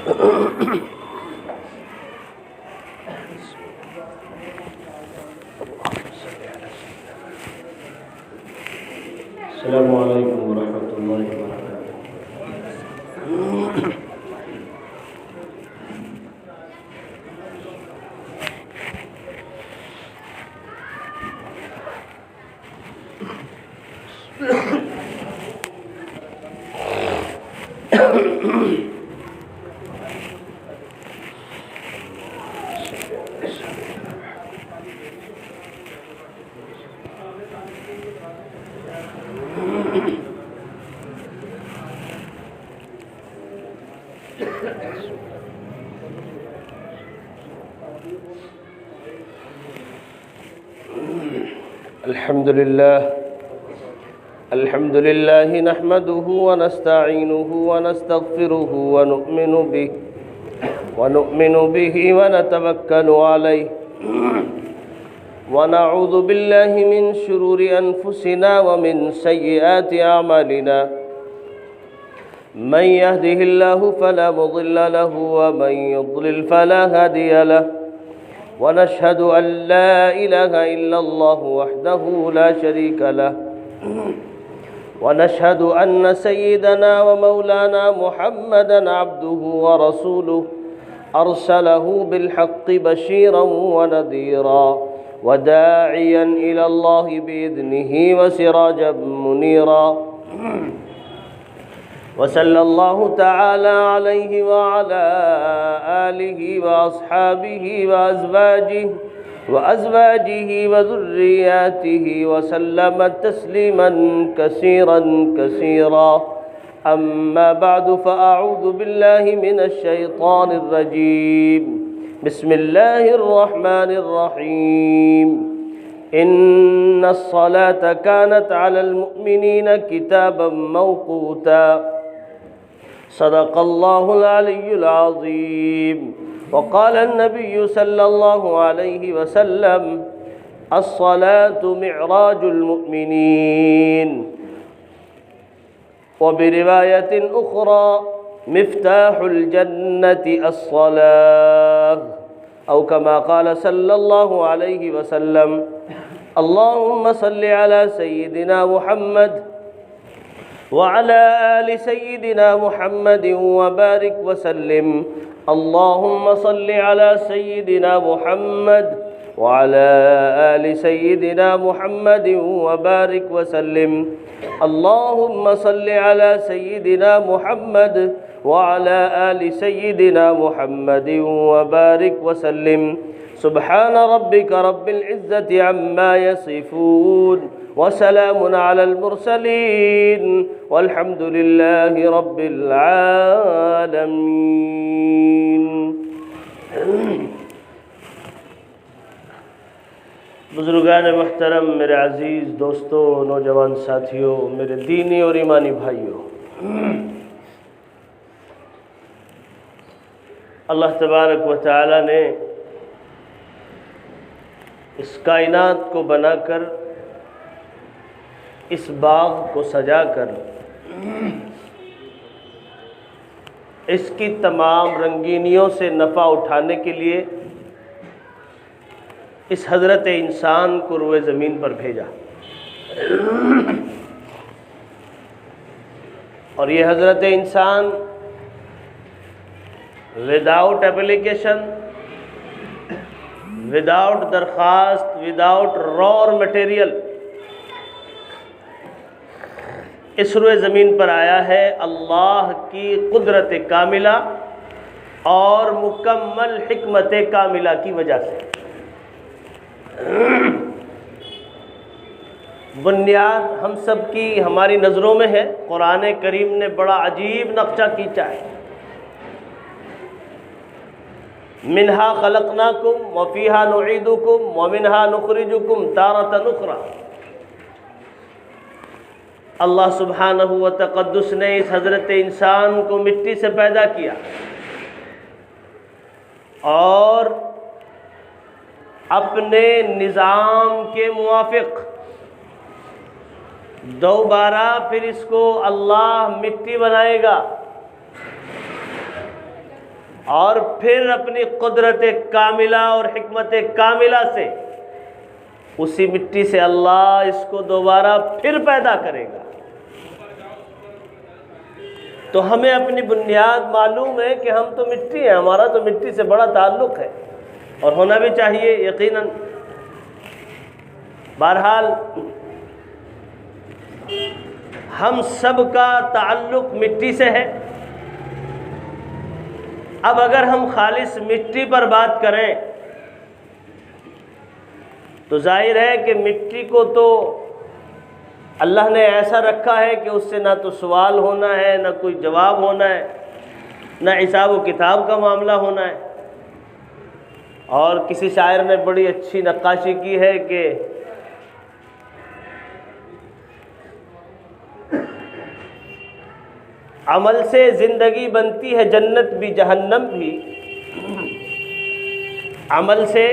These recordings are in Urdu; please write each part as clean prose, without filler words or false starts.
السلام علیکم ورحمۃ اللہ وبرکاتہ۔ الحمد لله نحمده ونستعينه ونستغفره ونؤمن به ونتوكل عليه ونعوذ بالله من شرور أنفسنا ومن سيئات أعمالنا من يهده الله فلا مضل له ومن يضلل فلا هادي له ونشهد أن لا إله إلا الله وحده لا شريك له ونشهد أن سيدنا ومولانا محمدا عبده ورسوله أرسله بالحق بشيرا ونذيرا وداعيا إلى الله بإذنه وسراجا منيرا وصلى الله تعالى عليه وعلى آله وأصحابه وأزواجه وذرياته وسلم تسليما كثيرا كثيرا أما بعد فأعوذ بالله من الشيطان الرجيم بسم الله الرحمن الرحيم إن الصلاة كانت على المؤمنين كتابا موقوتا صدق الله العلي العظيم وقال النبي صلى الله عليه وسلم الصلاة معراج المؤمنين وبرواية أخرى مفتاح الجنة الصلاة أو كما قال صلى الله عليه وسلم اللهم صل على سيدنا محمد وعلى آل سيدنا محمد وبارك وسلم اللهم صل على سيدنا محمد وعلى آل سيدنا محمد وبارك وسلم اللهم صل على سيدنا محمد وعلى آل سيدنا محمد وبارك وسلم سبحان ربك رب العزة عما يصفون وسلام على المرسلين والحمد لله رب العالمين۔ بزرگان محترم، میرے عزیز دوستوں، نوجوان ساتھیوں، میرے دینی اور ایمانی بھائیوں، اللہ تبارک و تعالی نے اس کائنات کو بنا کر، اس باغ کو سجا کر، اس کی تمام رنگینیوں سے نفع اٹھانے کے لیے اس حضرت انسان کو روئے زمین پر بھیجا، اور یہ حضرت انسان وداؤٹ اپلیکیشن، وداؤٹ درخواست، وداؤٹ را مٹیریل اس روئے زمین پر آیا ہے اللہ کی قدرت کاملہ اور مکمل حکمت کاملہ کی وجہ سے۔ بنیاد ہم سب کی ہماری نظروں میں ہے، قرآن کریم نے بڑا عجیب نقشہ کھینچا ہے۔ منہا خلقناکم وفیہا نعیدکم ومنہا نخرجکم تارۃ اخری۔ اللہ سبحانہ و تقدس نے اس حضرت انسان کو مٹی سے پیدا کیا اور اپنے نظام کے موافق دوبارہ پھر اس کو اللہ مٹی بنائے گا، اور پھر اپنی قدرت کاملہ اور حکمت کاملہ سے اسی مٹی سے اللہ اس کو دوبارہ پھر پیدا کرے گا۔ تو ہمیں اپنی بنیاد معلوم ہے کہ ہم تو مٹی ہیں، ہمارا تو مٹی سے بڑا تعلق ہے اور ہونا بھی چاہیے یقیناً۔ بہرحال ہم سب کا تعلق مٹی سے ہے۔ اب اگر ہم خالص مٹی پر بات کریں تو ظاہر ہے کہ مٹی کو تو اللہ نے ایسا رکھا ہے کہ اس سے نہ تو سوال ہونا ہے، نہ کوئی جواب ہونا ہے، نہ حساب و کتاب کا معاملہ ہونا ہے۔ اور کسی شاعر نے بڑی اچھی نقاشی کی ہے کہ عمل سے زندگی بنتی ہے جنت بھی جہنم بھی، عمل سے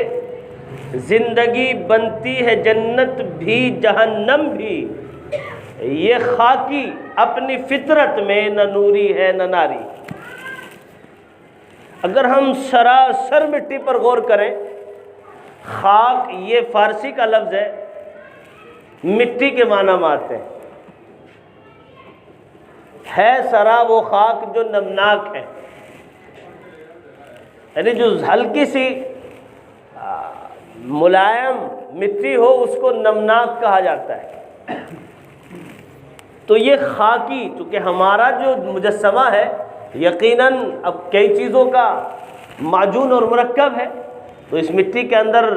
زندگی بنتی ہے جنت بھی جہنم بھی، یہ خاکی اپنی فطرت میں نہ نوری ہے نہ ناری۔ اگر ہم سراسر مٹی پر غور کریں، خاک یہ فارسی کا لفظ ہے، مٹی کے معنی میں آتے ہیں۔ ہے سرا وہ خاک جو نمناک ہے، یعنی جو ہلکی سی ملائم مٹی ہو اس کو نمناک کہا جاتا ہے۔ تو یہ خاکی، چونکہ ہمارا جو مجسمہ ہے یقیناً اب کئی چیزوں کا معجون اور مرکب ہے، تو اس مٹی کے اندر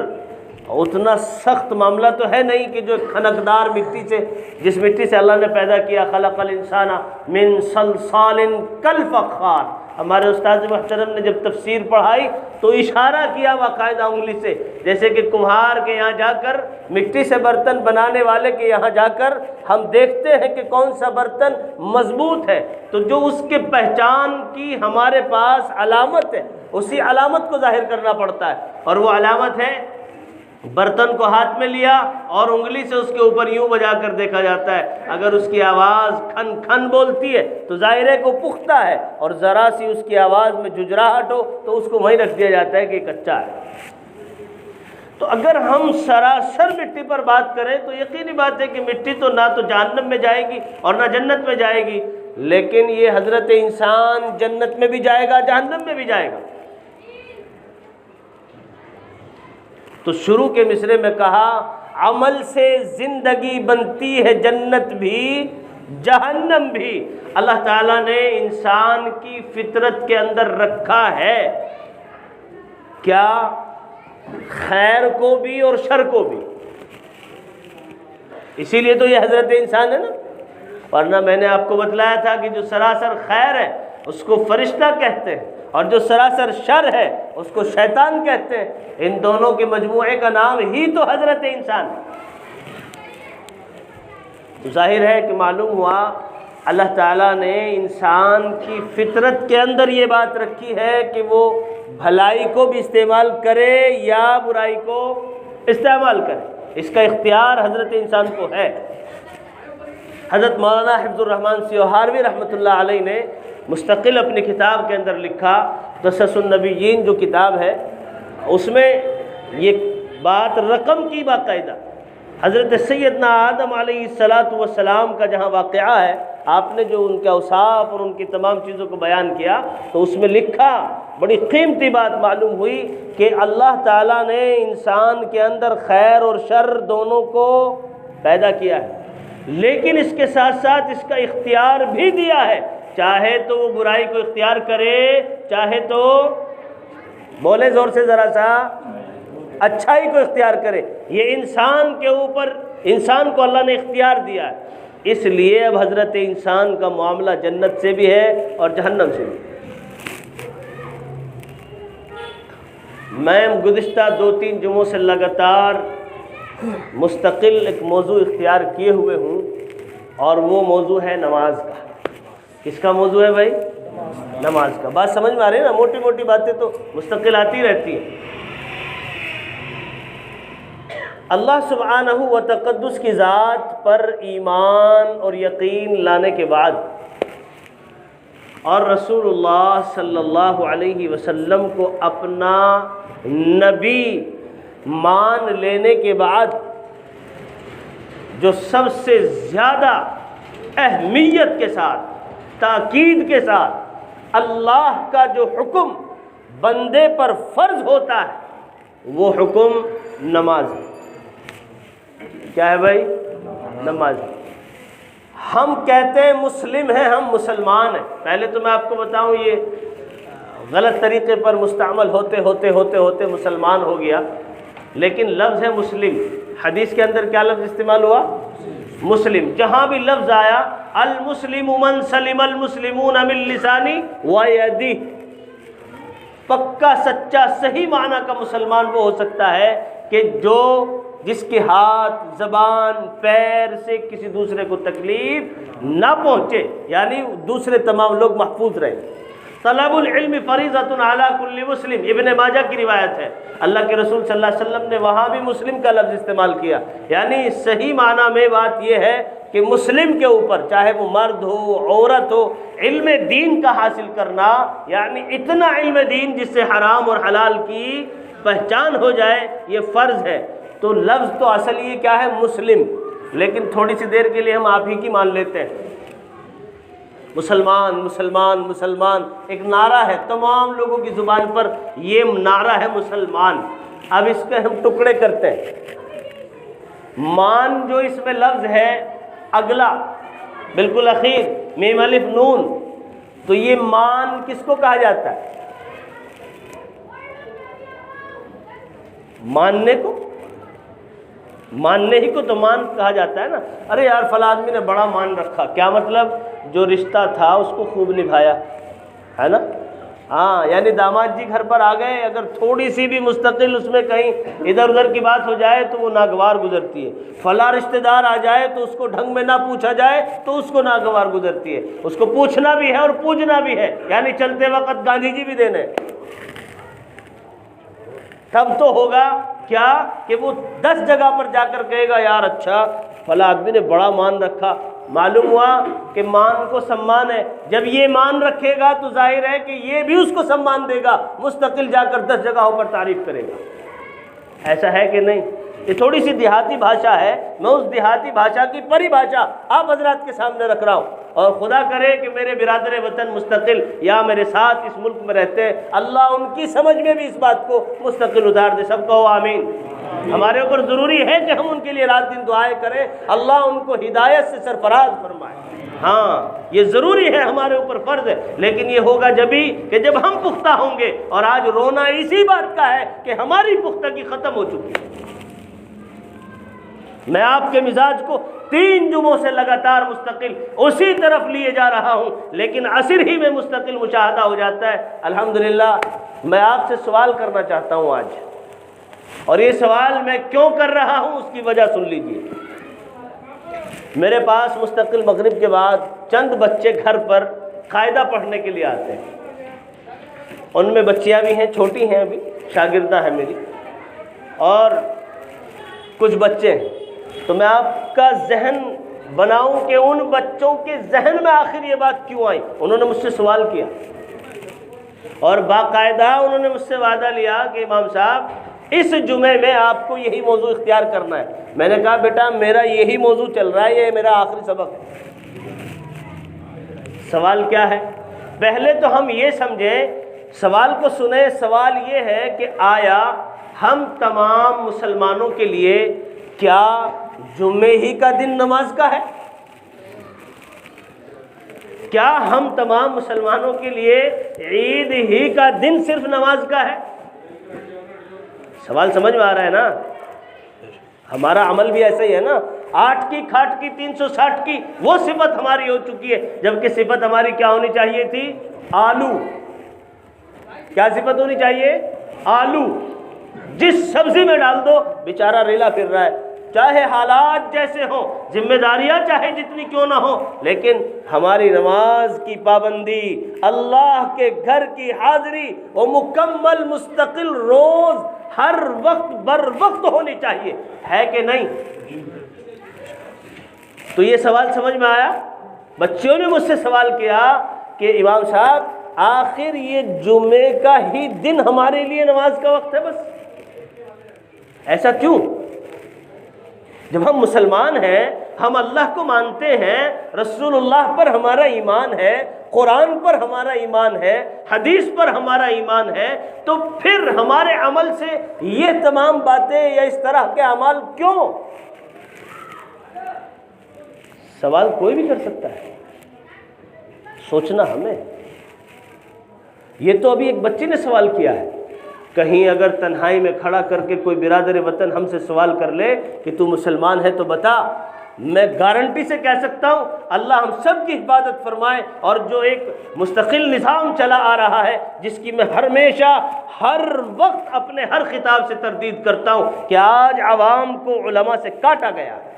اتنا سخت معاملہ تو ہے نہیں کہ جو کھنکدار مٹی سے، جس مٹی سے اللہ نے پیدا کیا، خلق الانسان من صلصال کالفخار۔ ہمارے استاد محترم نے جب تفسیر پڑھائی تو اشارہ کیا باقاعدہ انگلی سے، جیسے کہ کمہار کے یہاں جا کر، مٹی سے برتن بنانے والے کے یہاں جا کر ہم دیکھتے ہیں کہ کون سا برتن مضبوط ہے، تو جو اس کے پہچان کی ہمارے پاس علامت ہے، اسی علامت کو ظاہر کرنا پڑتا ہے، اور وہ علامت ہے برتن کو ہاتھ میں لیا اور انگلی سے اس کے اوپر یوں بجا کر دیکھا جاتا ہے، اگر اس کی آواز کھن کھن بولتی ہے تو ظاہر ہے کہ وہ پختہ ہے، اور ذرا سی اس کی آواز میں جھجراہٹ ہو تو اس کو وہیں رکھ دیا جاتا ہے کہ یہ کچا ہے۔ تو اگر ہم سراسر مٹی پر بات کریں تو یقینی بات ہے کہ مٹی تو نہ تو جہنم میں جائے گی اور نہ جنت میں جائے گی، لیکن یہ حضرت انسان جنت میں بھی جائے گا جہنم میں بھی جائے گا۔ تو شروع کے مصرے میں کہا عمل سے زندگی بنتی ہے جنت بھی جہنم بھی۔ اللہ تعالیٰ نے انسان کی فطرت کے اندر رکھا ہے کیا؟ خیر کو بھی اور شر کو بھی۔ اسی لیے تو یہ حضرت انسان ہے نا، ورنہ میں نے آپ کو بتلایا تھا کہ جو سراسر خیر ہے اس کو فرشتہ کہتے ہیں، اور جو سراسر شر ہے اس کو شیطان کہتے ہیں۔ ان دونوں کے مجموعے کا نام ہی تو حضرت انسان ہے۔ تو ظاہر ہے کہ معلوم ہوا اللہ تعالیٰ نے انسان کی فطرت کے اندر یہ بات رکھی ہے کہ وہ بھلائی کو بھی استعمال کرے یا برائی کو استعمال کرے، اس کا اختیار حضرت انسان کو ہے۔ حضرت مولانا حفظ الرحمن سیوہاروی رحمۃ اللہ علیہ نے مستقل اپنی کتاب کے اندر لکھا، قصص النبیین جو کتاب ہے، اس میں یہ بات رقم کی باقاعدہ حضرت سیدنا آدم علیہ السلام کا جہاں واقعہ ہے، آپ نے جو ان کے اوصاف اور ان کی تمام چیزوں کو بیان کیا تو اس میں لکھا، بڑی قیمتی بات معلوم ہوئی کہ اللہ تعالیٰ نے انسان کے اندر خیر اور شر دونوں کو پیدا کیا ہے، لیکن اس کے ساتھ ساتھ اس کا اختیار بھی دیا ہے، چاہے تو وہ برائی کو اختیار کرے، چاہے تو بولے زور سے ذرا سا اچھائی کو اختیار کرے۔ یہ انسان کے اوپر، انسان کو اللہ نے اختیار دیا ہے، اس لیے اب حضرت انسان کا معاملہ جنت سے بھی ہے اور جہنم سے بھی۔ میں گزشتہ 2-3 جمعوں سے لگاتار مستقل ایک موضوع اختیار کیے ہوئے ہوں، اور وہ موضوع ہے نماز کا۔ کس کا موضوع ہے بھائی؟ نماز کا۔ بات سمجھ میں آ رہی ہے نا؟ موٹی موٹی باتیں تو مستقل آتی رہتی ہیں۔ اللہ سبحانہ و تقدس کی ذات پر ایمان اور یقین لانے کے بعد اور رسول اللہ صلی اللہ علیہ وسلم کو اپنا نبی مان لینے کے بعد جو سب سے زیادہ اہمیت کے ساتھ، تاکید کے ساتھ اللہ کا جو حکم بندے پر فرض ہوتا ہے وہ حکم نماز ہے۔ کیا ہے بھائی؟ نماز۔ ہم کہتے ہیں مسلم ہیں، ہم مسلمان ہیں۔ پہلے تو میں آپ کو بتاؤں یہ غلط طریقے پر مستعمل ہوتے ہوتے ہوتے ہوتے مسلمان ہو گیا، لیکن لفظ ہے مسلم۔ حدیث کے اندر کیا لفظ استعمال ہوا؟ مسلم۔ جہاں بھی لفظ آیا المسلم من سلم المسلمون من لسانی ویدی، پکا سچا صحیح معنی کا مسلمان وہ ہو سکتا ہے کہ جس کے ہاتھ زبان پیر سے کسی دوسرے کو تکلیف نہ پہنچے، یعنی دوسرے تمام لوگ محفوظ رہیں۔ طلب العلم فریضۃ علی کل مسلم، ابن ماجہ کی روایت ہے، اللہ کے رسول صلی اللہ علیہ وسلم نے وہاں بھی مسلم کا لفظ استعمال کیا، یعنی صحیح معنی میں بات یہ ہے کہ مسلم کے اوپر چاہے وہ مرد ہو عورت ہو، علم دین کا حاصل کرنا، یعنی اتنا علم دین جس سے حرام اور حلال کی پہچان ہو جائے، یہ فرض ہے۔ تو لفظ تو اصل یہ کیا ہے؟ مسلم، لیکن تھوڑی سی دیر کے لیے ہم آپ ہی کی مان لیتے ہیں۔ مسلمان مسلمان مسلمان ایک نعرہ ہے، تمام لوگوں کی زبان پر یہ نعرہ ہے مسلمان۔ اب اس کے ہم ٹکڑے کرتے ہیں۔ مان جو اس میں لفظ ہے اگلا بالکل اخیر میم الف نون، تو یہ مان کس کو کہا جاتا ہے؟ ماننے ہی کو تو مان کہا جاتا ہے نا۔ ارے یار فلاں آدمی نے بڑا مان رکھا، کیا مطلب؟ جو رشتہ تھا اس کو خوب نبھایا، ہے نا؟ ہاں، یعنی داماد جی گھر پر آ گئے، اگر تھوڑی سی بھی مستقل اس میں کہیں ادھر ادھر کی بات ہو جائے تو وہ ناگوار گزرتی ہے۔ فلاں رشتہ دار آ جائے تو اس کو ڈھنگ میں نہ پوچھا جائے تو اس کو ناگوار گزرتی ہے۔ اس کو پوچھنا بھی ہے اور پوجنا بھی ہے، یعنی چلتے وقت گاندھی جی بھی دینے۔ تب تو ہوگا کیا کہ وہ 10 جگہ پر جا کر کہے گا یار اچھا فلاں آدمی نے بڑا مان رکھا۔ معلوم ہوا کہ مان کو سمان ہے۔ جب یہ مان رکھے گا تو ظاہر ہے کہ یہ بھی اس کو سمان دے گا، مستقل جا کر 10 جگہوں پر تعریف کرے گا۔ ایسا ہے کہ نہیں؟ یہ تھوڑی سی دیہاتی بھاشا ہے، میں اس دیہاتی بھاشا کی پری بھاشا آپ حضرات کے سامنے رکھ رہا ہوں، اور خدا کرے کہ میرے برادر وطن مستقل یا میرے ساتھ اس ملک میں رہتے ہیں، اللہ ان کی سمجھ میں بھی اس بات کو مستقل اتار دے۔ سب کہو آمین۔ ہمارے اوپر ضروری ہے کہ ہم ان کے لیے رات دن دعائیں کریں، اللہ ان کو ہدایت سے سرفراز فرمائے۔ ہاں، یہ ضروری ہے، ہمارے اوپر فرض ہے، لیکن یہ ہوگا جب ہم پختہ ہوں گے، اور آج رونا اسی بات کا ہے کہ ہماری پختگی ختم ہو چکی ہے۔ میں آپ کے مزاج کو 3 جمعوں سے لگاتار مستقل اسی طرف لیے جا رہا ہوں، لیکن عصر ہی میں مستقل مشاہدہ ہو جاتا ہے۔ الحمدللہ میں آپ سے سوال کرنا چاہتا ہوں آج، اور یہ سوال میں کیوں کر رہا ہوں اس کی وجہ سن لیجیے۔ میرے پاس مستقل مغرب کے بعد چند بچے گھر پر قاعدہ پڑھنے کے لیے آتے ہیں، ان میں بچیاں بھی ہیں، چھوٹی ہیں، ابھی شاگردہ ہیں میری، اور کچھ بچے ہیں۔ تو میں آپ کا ذہن بناؤں کہ ان بچوں کے ذہن میں آخر یہ بات کیوں آئی۔ انہوں نے مجھ سے سوال کیا، اور باقاعدہ انہوں نے مجھ سے وعدہ لیا کہ امام صاحب اس جمعے میں آپ کو یہی موضوع اختیار کرنا ہے۔ میں نے کہا بیٹا میرا یہی موضوع چل رہا ہے، یہ میرا آخری سبق ہے۔ سوال کیا ہے؟ پہلے تو ہم یہ سمجھیں، سوال کو سنیں۔ سوال یہ ہے کہ آیا ہم تمام مسلمانوں کے لیے کیا جمعے ہی کا دن نماز کا ہے؟ کیا ہم تمام مسلمانوں کے لیے عید ہی کا دن صرف نماز کا ہے؟ سوال سمجھ میں آ رہا ہے نا؟ ہمارا عمل بھی ایسا ہی ہے نا، 8 کی کھاٹ کی 360 کی وہ صفت ہماری ہو چکی ہے، جبکہ صفت ہماری کیا ہونی چاہیے تھی؟ آلو۔ کیا صفت ہونی چاہیے؟ آلو۔ جس سبزی میں ڈال دو بیچارہ ریلا پھر رہا ہے، چاہے حالات جیسے ہوں، ذمہ داریاں چاہے جتنی کیوں نہ ہوں، لیکن ہماری نماز کی پابندی، اللہ کے گھر کی حاضری وہ مکمل مستقل روز ہر وقت بر وقت ہونی چاہیے، ہے کہ نہیں؟ تو یہ سوال سمجھ میں آیا؟ بچوں نے مجھ سے سوال کیا کہ امام صاحب آخر یہ جمعے کا ہی دن ہمارے لیے نماز کا وقت ہے بس، ایسا کیوں؟ جب ہم مسلمان ہیں، ہم اللہ کو مانتے ہیں، رسول اللہ پر ہمارا ایمان ہے، قرآن پر ہمارا ایمان ہے، حدیث پر ہمارا ایمان ہے، تو پھر ہمارے عمل سے یہ تمام باتیں یا اس طرح کے اعمال کیوں؟ سوال کوئی بھی کر سکتا ہے، سوچنا ہمیں۔ یہ تو ابھی ایک بچے نے سوال کیا ہے، کہیں اگر تنہائی میں کھڑا کر کے کوئی برادر وطن ہم سے سوال کر لے کہ تو مسلمان ہے تو بتا، میں گارنٹی سے کہہ سکتا ہوں اللہ ہم سب کی حفاظت فرمائے۔ اور جو ایک مستقل نظام چلا آ رہا ہے جس کی میں ہمیشہ ہر وقت اپنے ہر خطاب سے تردید کرتا ہوں کہ آج عوام کو علماء سے کاٹا گیا ہے،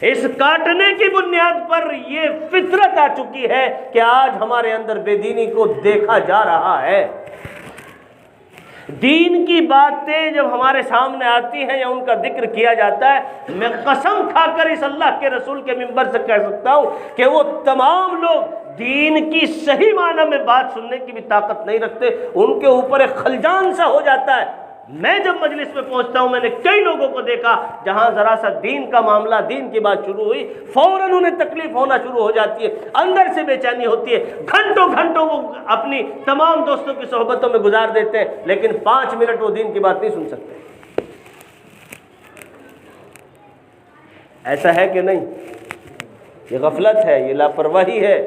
اس کاٹنے کی بنیاد پر یہ فطرت آ چکی ہے کہ آج ہمارے اندر بے دینی کو دیکھا جا رہا ہے۔ دین کی باتیں جب ہمارے سامنے آتی ہیں یا ان کا ذکر کیا جاتا ہے، میں قسم کھا کر اس اللہ کے رسول کے منبر سے کہہ سکتا ہوں کہ وہ تمام لوگ دین کی صحیح معنی میں بات سننے کی بھی طاقت نہیں رکھتے، ان کے اوپر ایک خلجان سا ہو جاتا ہے۔ میں جب مجلس میں پہنچتا ہوں، میں نے کئی لوگوں کو دیکھا جہاں ذرا سا دین کا معاملہ، دین کی بات شروع ہوئی، فوراً انہیں تکلیف ہونا شروع ہو جاتی ہے، اندر سے بے چینی ہوتی ہے، گھنٹوں گھنٹوں وہ اپنی تمام دوستوں کی صحبتوں میں گزار دیتے ہیں، لیکن 5 منٹ وہ دین کی بات نہیں سن سکتے۔ ایسا ہے کہ نہیں؟ یہ غفلت ہے، یہ لاپرواہی ہے،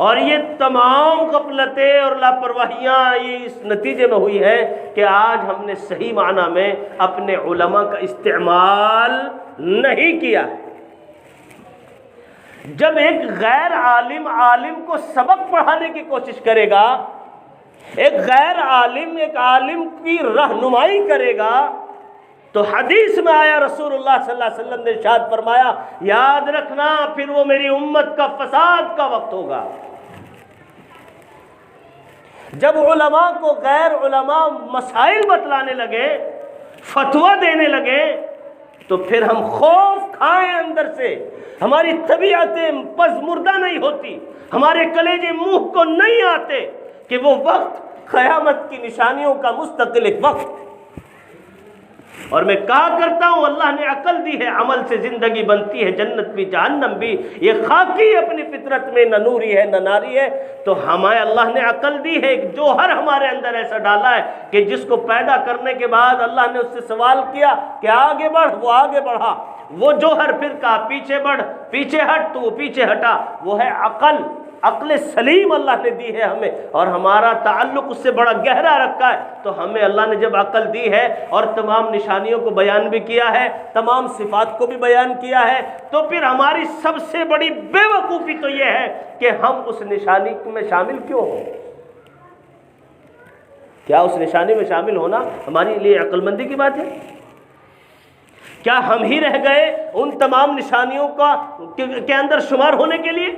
اور یہ تمام غفلتیں اور لاپرواہیاں یہ اس نتیجے میں ہوئی ہیں کہ آج ہم نے صحیح معنی میں اپنے علماء کا استعمال نہیں کیا ہے۔ جب ایک غیر عالم عالم کو سبق پڑھانے کی کوشش کرے گا، ایک غیر عالم ایک عالم کی رہنمائی کرے گا، تو حدیث میں آیا، رسول اللہ صلی اللہ علیہ وسلم نے ارشاد فرمایا، یاد رکھنا پھر وہ میری امت کا فساد کا وقت ہوگا۔ جب علماء کو غیر علماء مسائل بتلانے لگے، فتویٰ دینے لگے، تو پھر ہم خوف کھائیں اندر سے، ہماری طبیعتیں پزمردہ نہیں ہوتی، ہمارے کلیجے منہ کو نہیں آتے کہ وہ وقت قیامت کی نشانیوں کا مستقل ایک وقت۔ اور میں کہا کرتا ہوں اللہ نے عقل دی ہے، عمل سے زندگی بنتی ہے، جنت بھی جہنم بھی، یہ خاکی اپنی فطرت میں نہ نوری ہے نہ ناری ہے، تو ہمیں اللہ نے عقل دی ہے، ایک جوہر ہمارے اندر ایسا ڈالا ہے کہ جس کو پیدا کرنے کے بعد اللہ نے اس سے سوال کیا کہ آگے بڑھ، وہ آگے بڑھا، وہ جوہر پھر کہا پیچھے بڑھ، پیچھے ہٹ، تو وہ پیچھے ہٹا، وہ ہے عقل۔ عقل سلیم اللہ نے دی ہے ہمیں، اور ہمارا تعلق اس سے بڑا گہرا رکھا ہے۔ تو ہمیں اللہ نے جب عقل دی ہے اور تمام نشانیوں کو بیان بھی کیا ہے، تمام صفات کو بھی بیان کیا ہے، تو پھر ہماری سب سے بڑی بے وقوفی تو یہ ہے کہ ہم اس نشانی میں شامل کیوں ہوں؟ کیا اس نشانی میں شامل ہونا ہمارے لیے عقل مندی کی بات ہے؟ کیا ہم ہی رہ گئے ان تمام نشانیوں کے اندر شمار ہونے کے لیے؟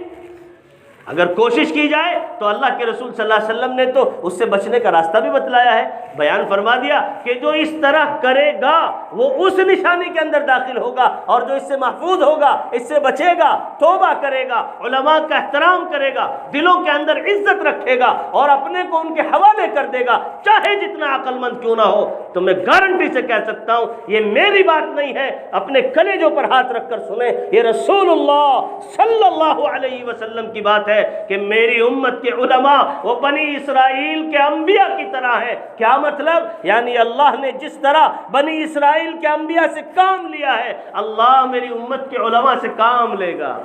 اگر کوشش کی جائے تو اللہ کے رسول صلی اللہ علیہ وسلم نے تو اس سے بچنے کا راستہ بھی بتلایا ہے، بیان فرما دیا کہ جو اس طرح کرے گا وہ اس نشانی کے اندر داخل ہوگا، اور جو اس سے محفوظ ہوگا، اس سے بچے گا، توبہ کرے گا، علماء کا احترام کرے گا، دلوں کے اندر عزت رکھے گا اور اپنے کو ان کے حوالے کر دے گا، چاہے جتنا عقل مند کیوں نہ ہو۔ تو میں گارنٹی سے کہہ سکتا ہوں، یہ میری بات نہیں ہے، اپنے کلیجوں پر ہاتھ رکھ کر سنیں، یہ رسول اللہ صلی اللہ علیہ وسلم کی بات ہے کہ میری امت کے علماء وہ بنی اسرائیل کے انبیاء کی طرح ہے۔ کیا مطلب؟ یعنی اللہ نے جس طرح بنی اسرائیل کے انبیاء سے کام لیا ہے، اللہ میری امت کے علماء سے کام لے گا۔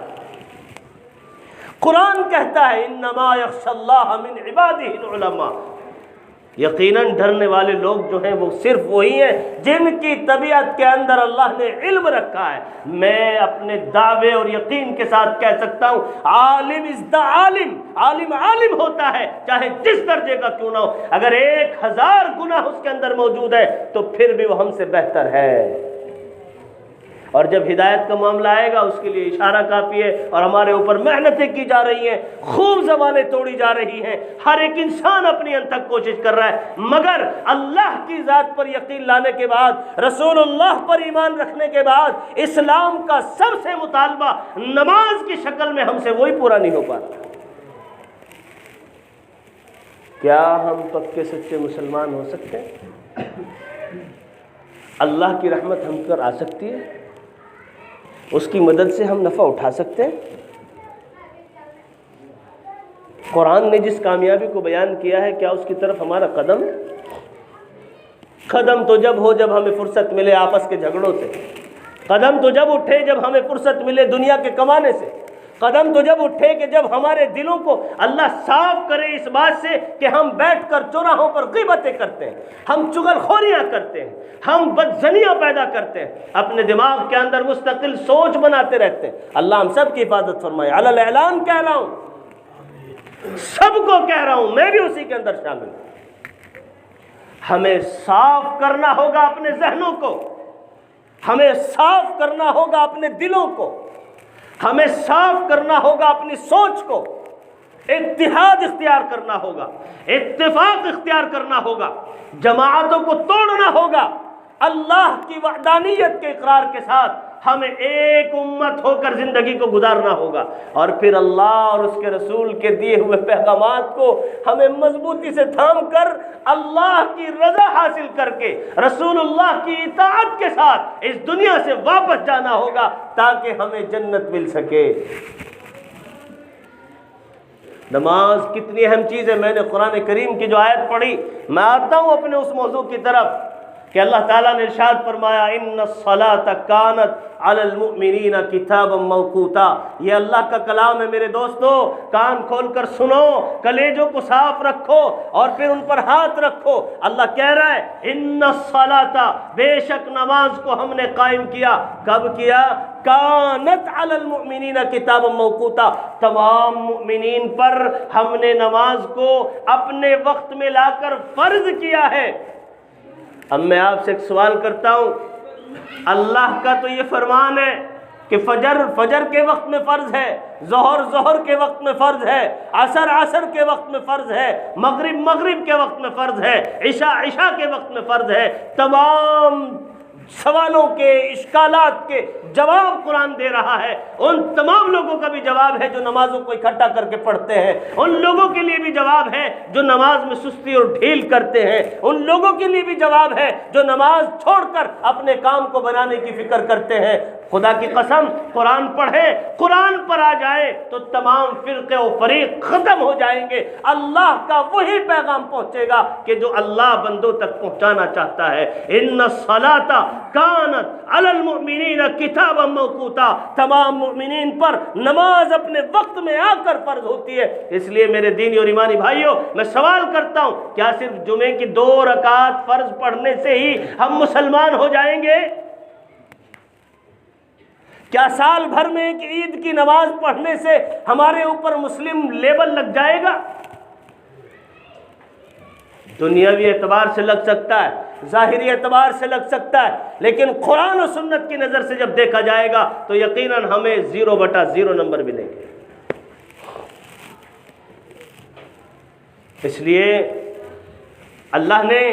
قرآن کہتا ہے انما یخشی اللہ من عبادہ العلماء، یقیناً ڈرنے والے لوگ جو ہیں وہ صرف وہی ہیں جن کی طبیعت کے اندر اللہ نے علم رکھا ہے۔ میں اپنے دعوے اور یقین کے ساتھ کہہ سکتا ہوں، عالم از دا عالم، عالم عالم ہوتا ہے چاہے جس درجے کا کیوں نہ ہو، اگر 1000 گناہ اس کے اندر موجود ہے تو پھر بھی وہ ہم سے بہتر ہے۔ اور جب ہدایت کا معاملہ آئے گا اس کے لیے اشارہ کافی ہے، اور ہمارے اوپر محنتیں کی جا رہی ہیں، خوب زبانیں توڑی جا رہی ہیں، ہر ایک انسان اپنی انتھک کوشش کر رہا ہے، مگر اللہ کی ذات پر یقین لانے کے بعد، رسول اللہ پر ایمان رکھنے کے بعد، اسلام کا سب سے مطالبہ نماز کی شکل میں ہم سے وہی پورا نہیں ہو پا رہا۔ کیا ہم پکے سچے مسلمان ہو سکتے ہیں؟ اللہ کی رحمت ہم پر آ سکتی ہے؟ اس کی مدد سے ہم نفع اٹھا سکتے ہیں؟ قرآن نے جس کامیابی کو بیان کیا ہے، کیا اس کی طرف ہمارا قدم ہے؟ قدم تو جب ہو جب ہمیں فرصت ملے آپس کے جھگڑوں سے، قدم تو جب اٹھے جب ہمیں فرصت ملے دنیا کے کمانے سے، قدم تو جب اٹھے کہ جب ہمارے دلوں کو اللہ صاف کرے اس بات سے کہ ہم بیٹھ کر چوراہوں پر غیبتیں کرتے ہیں، ہم چغل خوریاں کرتے ہیں، ہم بدزنیاں پیدا کرتے ہیں، اپنے دماغ کے اندر مستقل سوچ بناتے رہتے ہیں۔ اللہ ہم سب کی حفاظت فرمائے۔ علی الاعلان کہہ رہا ہوں، سب کو کہہ رہا ہوں، میں بھی اسی کے اندر شامل ہوں۔ ہمیں صاف کرنا ہوگا اپنے ذہنوں کو، ہمیں صاف کرنا ہوگا اپنے دلوں کو، ہمیں صاف کرنا ہوگا اپنی سوچ کو، اتحاد اختیار کرنا ہوگا، اتفاق اختیار کرنا ہوگا، جماعتوں کو توڑنا ہوگا، اللہ کی وحدانیت کے اقرار کے ساتھ ہمیں ایک امت ہو کر زندگی کو گزارنا ہوگا، اور پھر اللہ اور اس کے رسول کے دیے ہوئے پیغامات کو ہمیں مضبوطی سے تھام کر اللہ کی رضا حاصل کر کے رسول اللہ کی اطاعت کے ساتھ اس دنیا سے واپس جانا ہوگا تاکہ ہمیں جنت مل سکے۔ نماز کتنی اہم چیز ہے۔ میں نے قرآن کریم کی جو آیت پڑھی، میں آتا ہوں اپنے اس موضوع کی طرف کہ اللہ تعالیٰ نے ارشاد فرمایا ان الصلاۃ کانت علی المؤمنین کتابا موقوتا۔ یہ اللہ کا کلام ہے میرے دوستو، کان کھول کر سنو، کلیجوں کو صاف رکھو اور پھر ان پر ہاتھ رکھو۔ اللہ کہہ رہا ہے ان الصلاۃ، بے شک نماز کو ہم نے قائم کیا۔ کب کیا؟ کانت علی المؤمنین کتابا موقوتا، تمام مؤمنین پر ہم نے نماز کو اپنے وقت میں لا کر فرض کیا ہے۔ اب میں آپ سے ایک سوال کرتا ہوں، اللہ کا تو یہ فرمان ہے کہ فجر کے وقت میں فرض ہے، ظہر کے وقت میں فرض ہے، عصر کے وقت میں فرض ہے، مغرب کے وقت میں فرض ہے، عشاء کے وقت میں فرض ہے۔ تمام سوالوں کے، اشکالات کے جواب قرآن دے رہا ہے۔ ان تمام لوگوں کا بھی جواب ہے جو نمازوں کو اکٹھا کر کے پڑھتے ہیں، ان لوگوں کے لیے بھی جواب ہے جو نماز میں سستی اور ڈھیل کرتے ہیں، ان لوگوں کے لیے بھی جواب ہے جو نماز چھوڑ کر اپنے کام کو بنانے کی فکر کرتے ہیں۔ خدا کی قسم، قرآن پڑھیں، قرآن پر آ جائے تو تمام فرقے و فریق ختم ہو جائیں گے۔ اللہ کا وہی پیغام پہنچے گا کہ جو اللہ بندوں تک پہنچانا چاہتا ہے۔ ان الصلاۃ کانت علی المؤمنین کتابا موقوتا، تمام مؤمنین پر نماز اپنے وقت میں آ کر فرض ہوتی ہے۔ اس لیے میرے دینی اور ایمانی بھائیوں، میں سوال کرتا ہوں، کیا صرف جمعے کی 2 رکعات فرض پڑھنے سے ہی ہم مسلمان ہو جائیں گے؟ کیا سال بھر میں ایک عید کی نماز پڑھنے سے ہمارے اوپر مسلم لیبل لگ جائے گا؟ دنیاوی اعتبار سے لگ سکتا ہے، ظاہری اعتبار سے لگ سکتا ہے، لیکن قرآن و سنت کی نظر سے جب دیکھا جائے گا تو یقیناً ہمیں 0/0 نمبر ملیں گے۔ اس لیے اللہ نے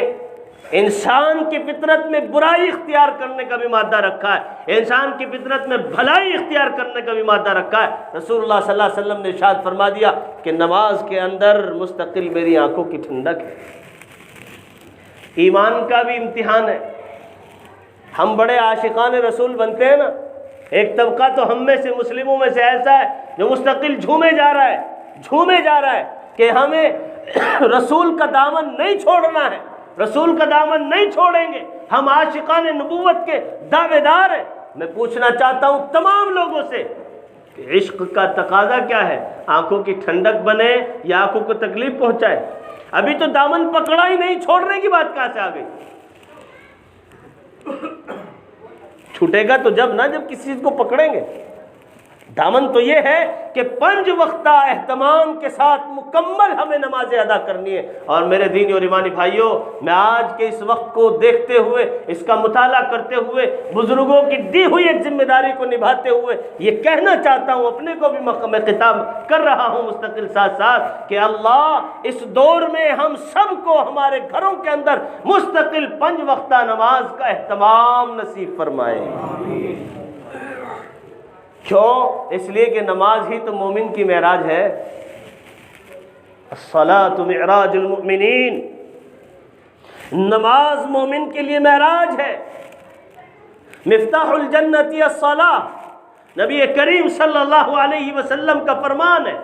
انسان کی فطرت میں برائی اختیار کرنے کا بھی مادہ رکھا ہے، انسان کی فطرت میں بھلائی اختیار کرنے کا بھی مادہ رکھا ہے۔ رسول اللہ صلی اللہ علیہ وسلم نے ارشاد فرما دیا کہ نماز کے اندر مستقل میری آنکھوں کی ٹھنڈک ہے۔ ایمان کا بھی امتحان ہے۔ ہم بڑے عاشقان رسول بنتے ہیں نا، ایک طبقہ تو ہم میں سے مسلموں میں سے ایسا ہے جو مستقل جھومے جا رہا ہے کہ ہمیں رسول کا دامن نہیں چھوڑنا ہے، رسول کا دامن نہیں چھوڑیں گے، ہم عاشقان نبوت کے دعوے دار ہیں۔ میں پوچھنا چاہتا ہوں تمام لوگوں سے کہ عشق کا تقاضا کیا ہے؟ آنکھوں کی ٹھنڈک بنے یا آنکھوں کو تکلیف پہنچائے؟ ابھی تو دامن پکڑا ہی نہیں، چھوڑنے کی بات کہاں سے آ گئی؟ چھوٹے گا تو جب کسی چیز کو پکڑیں گے۔ دامن تو یہ ہے کہ 5 وقتہ اہتمام کے ساتھ مکمل ہمیں نمازیں ادا کرنی ہے۔ اور میرے دینی اور ایمانی بھائیوں، میں آج کے اس وقت کو دیکھتے ہوئے، اس کا مطالعہ کرتے ہوئے، بزرگوں کی دی ہوئی ایک ذمہ داری کو نبھاتے ہوئے یہ کہنا چاہتا ہوں، اپنے کو بھی میں خطاب کر رہا ہوں مستقل ساتھ ساتھ، کہ اللہ اس دور میں ہم سب کو ہمارے گھروں کے اندر مستقل 5 وقتہ نماز کا اہتمام نصیب فرمائے۔ کیوں؟ اس لیے کہ نماز ہی تو مومن کی معراج ہے۔ الصلاۃ معراج المؤمنین، نماز مومن کے لیے معراج ہے۔ مفتاح الجنت الصلاۃ، نبی کریم صلی اللہ علیہ وسلم کا فرمان ہے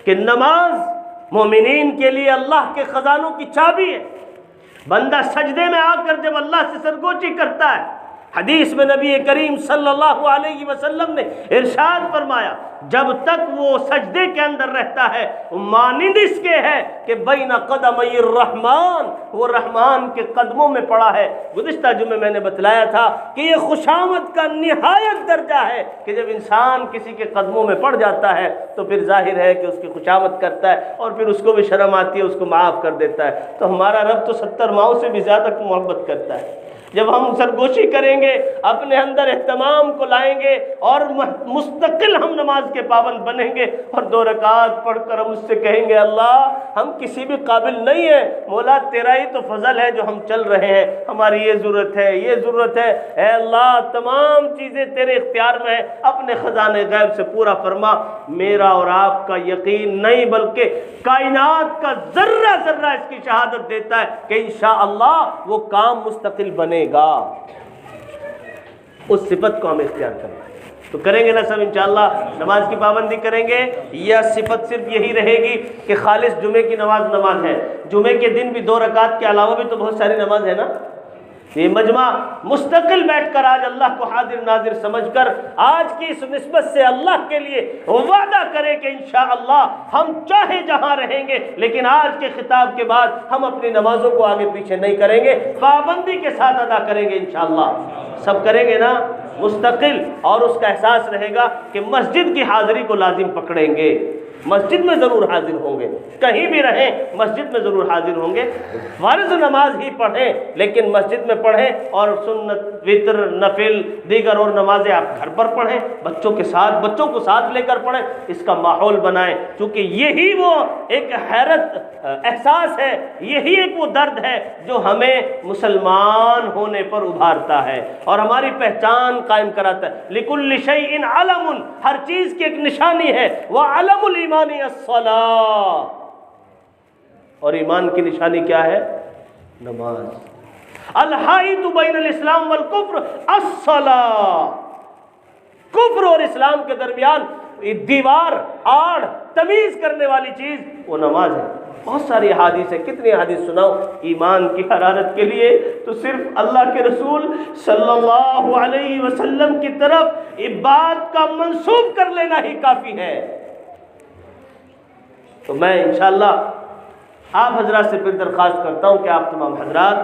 کہ نماز مومنین کے لیے اللہ کے خزانوں کی چابی ہے۔ بندہ سجدے میں آ کر جب اللہ سے سرگوشی کرتا ہے، حدیث میں نبی کریم صلی اللہ علیہ وسلم نے ارشاد فرمایا، جب تک وہ سجدے کے اندر رہتا ہے مانند اس کے ہے کہ بین قدمی الرحمن، وہ رحمان کے قدموں میں پڑا ہے۔ گزشتہ جمعے میں نے بتلایا تھا کہ یہ خوشامد کا نہایت درجہ ہے کہ جب انسان کسی کے قدموں میں پڑ جاتا ہے تو پھر ظاہر ہے کہ اس کی خوشامد کرتا ہے اور پھر اس کو بھی شرم آتی ہے، اس کو معاف کر دیتا ہے۔ تو ہمارا رب تو 70 ماؤں سے بھی زیادہ محبت کرتا ہے۔ جب ہم سرگوشی کریں گے، اپنے اندر اہتمام کو لائیں گے اور مستقل ہم نماز کے پابند بنیں گے اور 2 رکعت پڑھ کر ہم اس سے کہیں گے اللہ ہم کسی بھی قابل نہیں ہیں، مولا تیرا ہی تو فضل ہے جو ہم چل رہے ہیں، ہماری یہ ضرورت ہے، یہ ضرورت ہے، اے اللہ تمام چیزیں تیرے اختیار میں ہیں، اپنے خزانے غیب سے پورا فرما۔ میرا اور آپ کا یقین نہیں بلکہ کائنات کا ذرہ ذرہ اس کی شہادت دیتا ہے کہ انشاءاللہ وہ کام مستقل بنے گا۔ اس صفت کو ہم اختیار کریں تو کریں گے نا سب انشاءاللہ، نماز کی پابندی کریں گے۔ یا صفت صرف یہی رہے گی کہ خالص جمعے کی نماز ہے، جمعے کے دن بھی 2 رکعت کے علاوہ بھی تو بہت ساری نماز ہے نا۔ یہ مجمع مستقل بیٹھ کر آج اللہ کو حاضر ناظر سمجھ کر آج کی اس نسبت سے اللہ کے لیے وعدہ کرے کہ انشاءاللہ ہم چاہے جہاں رہیں گے لیکن آج کے خطاب کے بعد ہم اپنی نمازوں کو آگے پیچھے نہیں کریں گے، پابندی کے ساتھ ادا کریں گے انشاءاللہ۔ سب کریں گے نا مستقل، اور اس کا احساس رہے گا کہ مسجد کی حاضری کو لازم پکڑیں گے، مسجد میں ضرور حاضر ہوں گے، کہیں بھی رہیں مسجد میں ضرور حاضر ہوں گے۔ فرض نماز ہی پڑھیں لیکن مسجد میں پڑھیں، اور سنت، وتر، نفل، دیگر اور نمازیں آپ گھر پر پڑھیں، بچوں کو ساتھ لے کر پڑھیں، اس کا ماحول بنائیں، کیونکہ یہی وہ ایک حیرت احساس ہے، یہی ایک وہ درد ہے جو ہمیں مسلمان ہونے پر ابھارتا ہے اور ہماری پہچان قائم کراتا ہے۔ لِكُلِّ شَيْءٍ عَلَمٌ، ہر چیز کی ایک نشانی ہے، وَعَلَمُ الْإِيمَانِ الصَّلَاةُ، اور ایمان کی نشانی کیا ہے؟ نماز۔ الحائط بین الاسلام والکفر الصلاۃ، کفر اور اسلام کے درمیان دیوار، آڑ، تمیز کرنے والی چیز وہ نماز ہے۔ بہت ساری حدیث ہے، کتنی حدیث سناؤ ایمان کی حرارت کے لیے، تو صرف اللہ کے رسول صلی اللہ علیہ وسلم کی طرف اس بات کا منسوب کر لینا ہی کافی ہے۔ تو میں انشاءاللہ آپ حضرات سے پھر درخواست کرتا ہوں کہ آپ تمام حضرات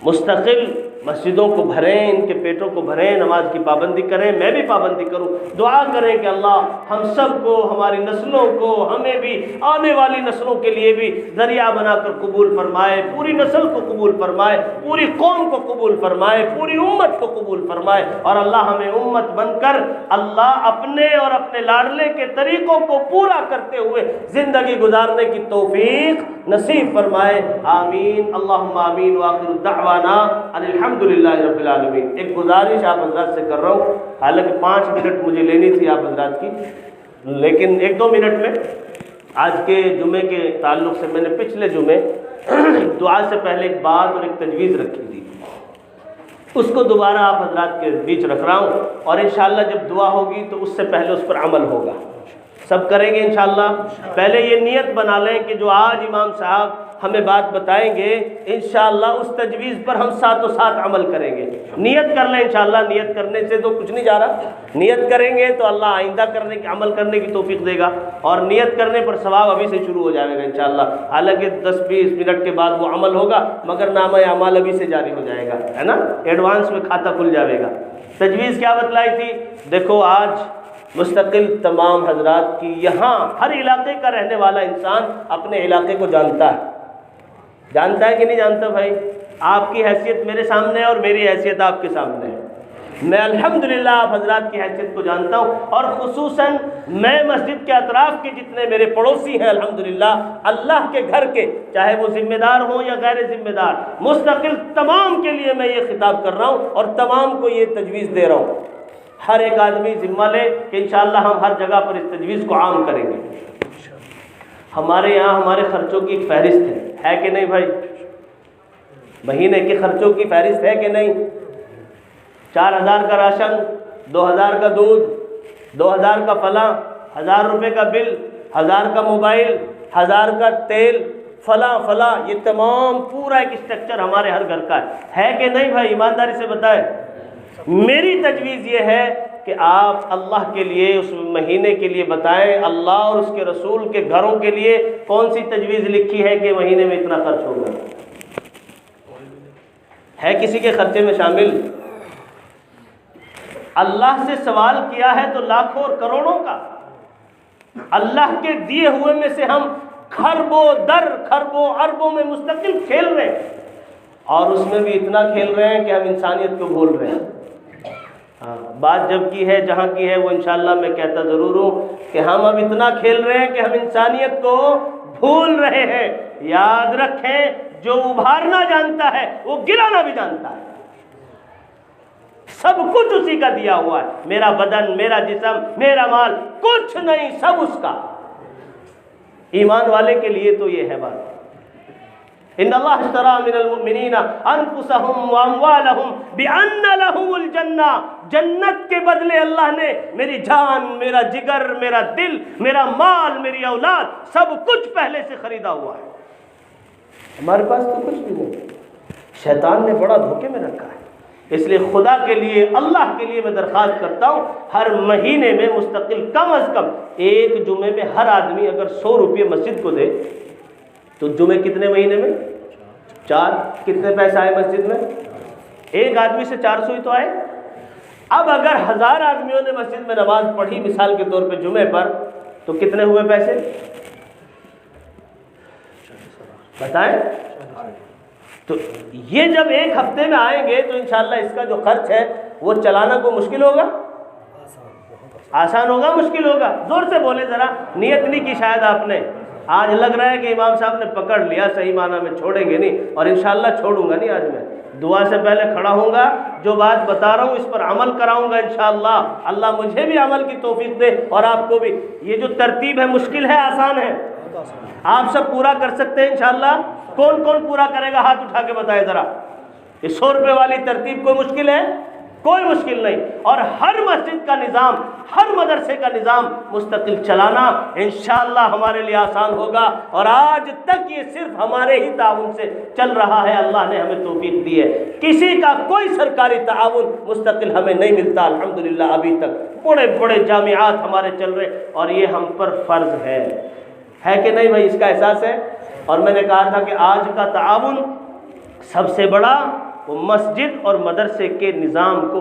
مستقل مسجدوں کو بھریں، ان کے پیٹوں کو بھریں، نماز کی پابندی کریں، میں بھی پابندی کروں، دعا کریں کہ اللہ ہم سب کو، ہماری نسلوں کو، ہمیں بھی، آنے والی نسلوں کے لیے بھی ذریعہ بنا کر قبول فرمائے، پوری نسل کو قبول فرمائے، پوری قوم کو قبول فرمائے، پوری امت کو قبول فرمائے، اور اللہ ہمیں امت بن کر اللہ اپنے اور اپنے لاڈلے کے طریقوں کو پورا کرتے ہوئے زندگی گزارنے کی توفیق نصیب فرمائے، آمین اللہم آمین، وآخر الدعوانا الحمدللہ رب العالمین۔ ایک گزارش آپ حضرات سے کر رہا ہوں، حالانکہ 5 منٹ مجھے لینی تھی آپ حضرات کی، لیکن 1-2 منٹ میں آج کے جمعے کے تعلق سے میں نے پچھلے جمعے دعا سے پہلے ایک بات اور ایک تجویز رکھی تھی، اس کو دوبارہ آپ حضرات کے بیچ رکھ رہا ہوں، اور انشاءاللہ جب دعا ہوگی تو اس سے پہلے اس پر عمل ہوگا، سب کریں گے انشاءاللہ۔ پہلے یہ نیت بنا لیں کہ جو آج امام صاحب ہمیں بات بتائیں گے انشاءاللہ اس تجویز پر ہم ساتھ عمل کریں گے، نیت کر لیں انشاءاللہ، نیت کرنے سے تو کچھ نہیں جا رہا، نیت کریں گے تو اللہ آئندہ عمل کرنے کی توفیق دے گا، اور نیت کرنے پر ثواب ابھی سے شروع ہو جائے گا انشاءاللہ، حالانکہ 10-20 منٹ کے بعد وہ عمل ہوگا مگر نامہ اعمال ابھی سے جاری ہو جائے گا، ہے نا، ایڈوانس میں کھاتا کھل جائے گا۔ تجویز کیا بتلائی تھی؟ دیکھو آج مستقل تمام حضرات کی یہاں ہر علاقے کا رہنے والا انسان اپنے علاقے کو جانتا ہے کہ نہیں جانتا بھائی؟ آپ کی حیثیت میرے سامنے ہے اور میری حیثیت آپ کے سامنے ہے۔ میں الحمدللہ آپ حضرات کی حیثیت کو جانتا ہوں، اور خصوصاً میں مسجد کے اطراف کے جتنے میرے پڑوسی ہیں الحمدللہ اللہ کے گھر کے، چاہے وہ ذمہ دار ہوں یا غیر ذمہ دار، مستقل تمام کے لیے میں یہ خطاب کر رہا ہوں اور تمام کو یہ تجویز دے رہا ہوں، ہر ایک آدمی ذمہ لے کہ انشاءاللہ ہم ہر جگہ پر اس تجویز کو عام کریں گے۔ ہمارے یہاں ہمارے خرچوں کی ایک فہرست ہے کہ نہیں بھائی؟ مہینے کے خرچوں کی فہرست ہے کہ نہیں؟ 4000 کا راشن، 2000 کا دودھ، 2000 کا فلاں، 1000 روپے کا بل، 1000 کا موبائل، 1000 کا تیل، فلاں، یہ تمام پورا ایک اسٹرکچر ہمارے ہر گھر کا ہے کہ نہیں بھائی؟ ایمانداری سے بتائیں۔ میری تجویز یہ ہے کہ آپ اللہ کے لیے اس مہینے کے لیے بتائیں، اللہ اور اس کے رسول کے گھروں کے لیے کون سی تجویز لکھی ہے کہ مہینے میں اتنا خرچ ہوگا؟ ہے کسی کے خرچے میں شامل؟ اللہ سے سوال کیا ہے تو لاکھوں اور کروڑوں کا، اللہ کے دیے ہوئے میں سے ہم خربوں اربوں میں مستقل کھیل رہے ہیں، اور اس میں بھی اتنا کھیل رہے ہیں کہ ہم انسانیت کو بھول رہے ہیں۔ بات جب کی ہے جہاں کی ہے وہ انشاءاللہ میں کہتا ضرور ہوں کہ ہم اب اتنا کھیل رہے ہیں کہ ہم انسانیت کو بھول رہے ہیں۔ یاد رکھیں، جو ابھارنا جانتا ہے وہ گرانا بھی جانتا ہے۔ سب کچھ اسی کا دیا ہوا ہے، میرا بدن، میرا جسم، میرا مال، کچھ نہیں، سب اس کا۔ ایمان والے کے لیے تو یہ ہے بات۔ ان اللہ اشترى من المؤمنین انفسهم واموالهم بان لهم الجنہ، جنت کے بدلے اللہ نے میری جان، میرا جگر، میرا دل، میرا مال، میری اولاد، سب کچھ پہلے سے خریدا ہوا ہے۔ ہمارے پاس تو کچھ بھی نہیں، شیطان نے بڑا دھوکے میں رکھا ہے۔ اس لیے خدا کے لیے، اللہ کے لیے میں درخواست کرتا ہوں، ہر مہینے میں مستقل کم از کم ایک جمعے میں ہر آدمی اگر 100 روپے مسجد کو دے تو جمعے کتنے مہینے میں؟ 4۔ کتنے پیسے آئے مسجد میں؟ ایک آدمی سے 400 ہی تو آئے۔ اب اگر 1000 آدمیوں نے مسجد میں نماز پڑھی مثال کے طور پہ جمعے پر، تو کتنے ہوئے پیسے بتائیں؟ تو یہ جب ایک ہفتے میں آئیں گے تو انشاءاللہ اس کا جو خرچ ہے وہ چلانا کو مشکل ہوگا؟ آسان ہوگا؟ مشکل ہوگا؟ زور سے بولے ذرا، نیت نہیں کی شاید آپ نے۔ آج لگ رہا ہے کہ امام صاحب نے پکڑ لیا، صحیح معنی میں چھوڑیں گے نہیں، اور انشاءاللہ چھوڑوں گا نہیں۔ آج میں دعا سے پہلے کھڑا ہوں گا، جو بات بتا رہا ہوں اس پر عمل کراؤں گا انشاءاللہ۔ اللہ مجھے بھی عمل کی توفیق دے اور آپ کو بھی۔ یہ جو ترتیب ہے مشکل ہے آسان ہے؟ آپ سب پورا کر سکتے ہیں انشاءاللہ؟ کون کون پورا کرے گا؟ ہاتھ اٹھا کے بتائے ذرا۔ یہ 100 روپے والی ترتیب کوئی مشکل ہے؟ کوئی مشکل نہیں۔ اور ہر مسجد کا نظام، ہر مدرسے کا نظام مستقل چلانا انشاءاللہ ہمارے لیے آسان ہوگا، اور آج تک یہ صرف ہمارے ہی تعاون سے چل رہا ہے۔ اللہ نے ہمیں توفیق دی ہے، کسی کا کوئی سرکاری تعاون مستقل ہمیں نہیں ملتا الحمدللہ ابھی تک۔ بڑے بڑے جامعات ہمارے چل رہے، اور یہ ہم پر فرض ہے کہ نہیں بھائی؟ اس کا احساس ہے۔ اور میں نے کہا تھا کہ آج کا تعاون سب سے بڑا وہ مسجد اور مدرسے کے نظام کو